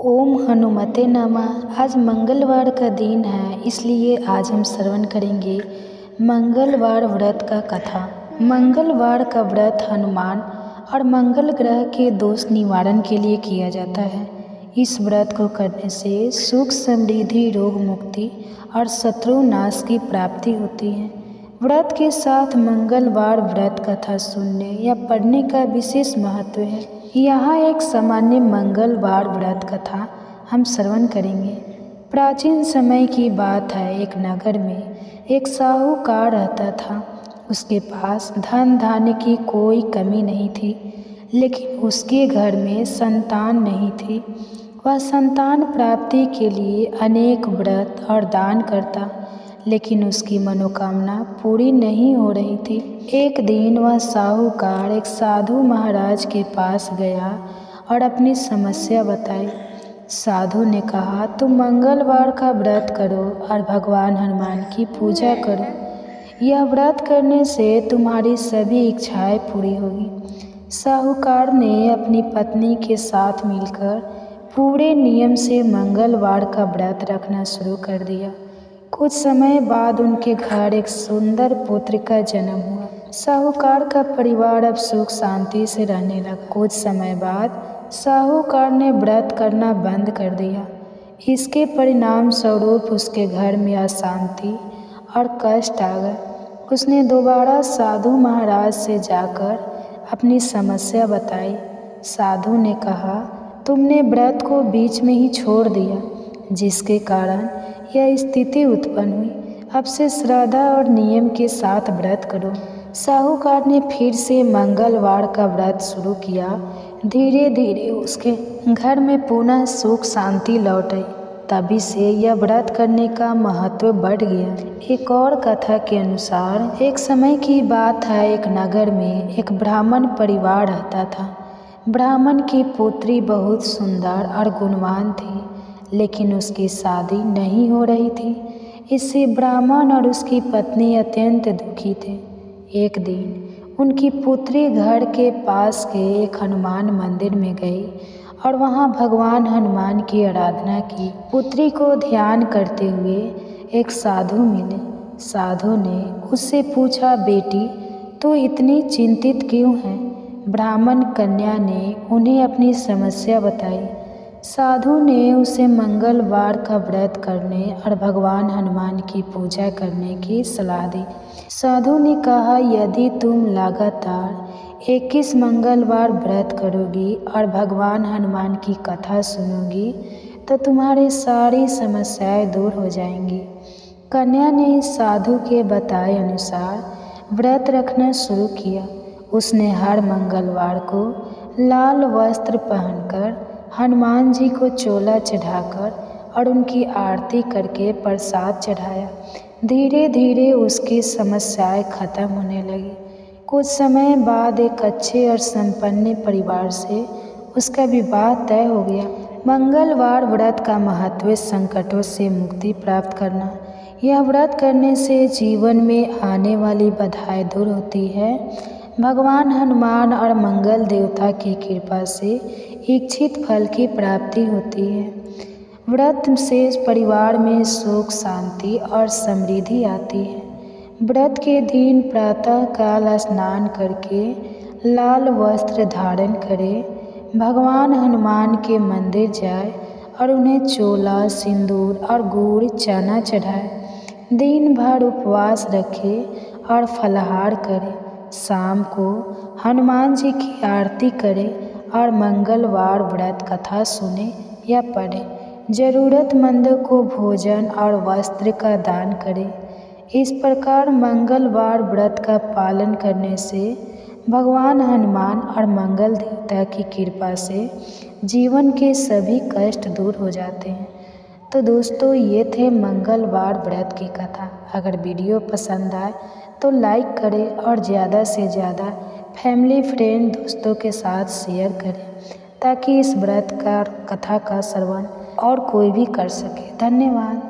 ओम हनुमते नमः। आज मंगलवार का दिन है, इसलिए आज हम श्रवण करेंगे मंगलवार व्रत का कथा। मंगलवार का व्रत हनुमान और मंगल ग्रह के दोष निवारण के लिए किया जाता है। इस व्रत को करने से सुख समृद्धि, रोग मुक्ति और शत्रु नाश की प्राप्ति होती है। व्रत के साथ मंगलवार व्रत कथा सुनने या पढ़ने का विशेष महत्व है। यहाँ एक सामान्य मंगलवार व्रत कथा हम श्रवण करेंगे। प्राचीन समय की बात है, एक नगर में एक साहूकार रहता था। उसके पास धन धान्य की कोई कमी नहीं थी, लेकिन उसके घर में संतान नहीं थी। वह संतान प्राप्ति के लिए अनेक व्रत और दान करता, लेकिन उसकी मनोकामना पूरी नहीं हो रही थी। एक दिन वह साहूकार एक साधु महाराज के पास गया और अपनी समस्या बताई। साधु ने कहा, तुम मंगलवार का व्रत करो और भगवान हनुमान की पूजा करो। यह व्रत करने से तुम्हारी सभी इच्छाएं पूरी होगी। साहूकार ने अपनी पत्नी के साथ मिलकर पूरे नियम से मंगलवार का व्रत रखना शुरू कर दिया। कुछ समय बाद उनके घर एक सुंदर पुत्र का जन्म हुआ। साहूकार का परिवार अब सुख शांति से रहने लगा। कुछ समय बाद साहूकार ने व्रत करना बंद कर दिया। इसके परिणाम स्वरूप उसके घर में अशांति और कष्ट आ गए। उसने दोबारा साधु महाराज से जाकर अपनी समस्या बताई। साधु ने कहा, तुमने व्रत को बीच में ही छोड़ दिया, जिसके कारण यह स्थिति उत्पन्न हुई। अब से श्रद्धा और नियम के साथ व्रत करो। साहूकार ने फिर से मंगलवार का व्रत शुरू किया। धीरे धीरे उसके घर में पुनः सुख शांति लौट आई। तभी से यह व्रत करने का महत्व बढ़ गया। एक और कथा के अनुसार एक समय की बात है, एक नगर में एक ब्राह्मण परिवार रहता था। ब्राह्मण की पुत्री बहुत सुंदर और गुणवान थी, लेकिन उसकी शादी नहीं हो रही थी। इससे ब्राह्मण और उसकी पत्नी अत्यंत दुखी थे। एक दिन उनकी पुत्री घर के पास के एक हनुमान मंदिर में गई और वहां भगवान हनुमान की आराधना की। पुत्री को ध्यान करते हुए एक साधु मिले। साधु ने उससे पूछा, बेटी तो इतनी चिंतित क्यों है? ब्राह्मण कन्या ने उन्हें अपनी समस्या बताई। साधु ने उसे मंगलवार का व्रत करने और भगवान हनुमान की पूजा करने की सलाह दी। साधु ने कहा, यदि तुम लगातार 21 मंगलवार व्रत करोगी और भगवान हनुमान की कथा सुनोगी तो तुम्हारी सारी समस्याएं दूर हो जाएंगी। कन्या ने साधु के बताए अनुसार व्रत रखना शुरू किया। उसने हर मंगलवार को लाल वस्त्र पहनकर हनुमान जी को चोला चढ़ाकर और उनकी आरती करके प्रसाद चढ़ाया। धीरे धीरे उसकी समस्याएं खत्म होने लगी। कुछ समय बाद एक अच्छे और संपन्न परिवार से उसका विवाह तय हो गया। मंगलवार व्रत का महत्व संकटों से मुक्ति प्राप्त करना। यह व्रत करने से जीवन में आने वाली बाधाएं दूर होती है। भगवान हनुमान और मंगल देवता की कृपा से इच्छित फल की प्राप्ति होती है। व्रत से परिवार में सुख शांति और समृद्धि आती है। व्रत के दिन प्रातः काल स्नान करके लाल वस्त्र धारण करें, भगवान हनुमान के मंदिर जाए और उन्हें चोला, सिंदूर और गुड़ चना चढ़ाए। दिन भर उपवास रखें और फलाहार करें। शाम को हनुमान जी की आरती करें और मंगलवार व्रत कथा सुने या पढ़ें। ज़रूरतमंदों को भोजन और वस्त्र का दान करें। इस प्रकार मंगलवार व्रत का पालन करने से भगवान हनुमान और मंगल देवता की कृपा से जीवन के सभी कष्ट दूर हो जाते हैं। तो दोस्तों, ये थे मंगलवार व्रत की कथा। अगर वीडियो पसंद आए तो लाइक करें और ज़्यादा से ज़्यादा फैमिली, फ्रेंड, दोस्तों के साथ शेयर करें, ताकि इस व्रत का कथा का श्रवण और कोई भी कर सके। धन्यवाद।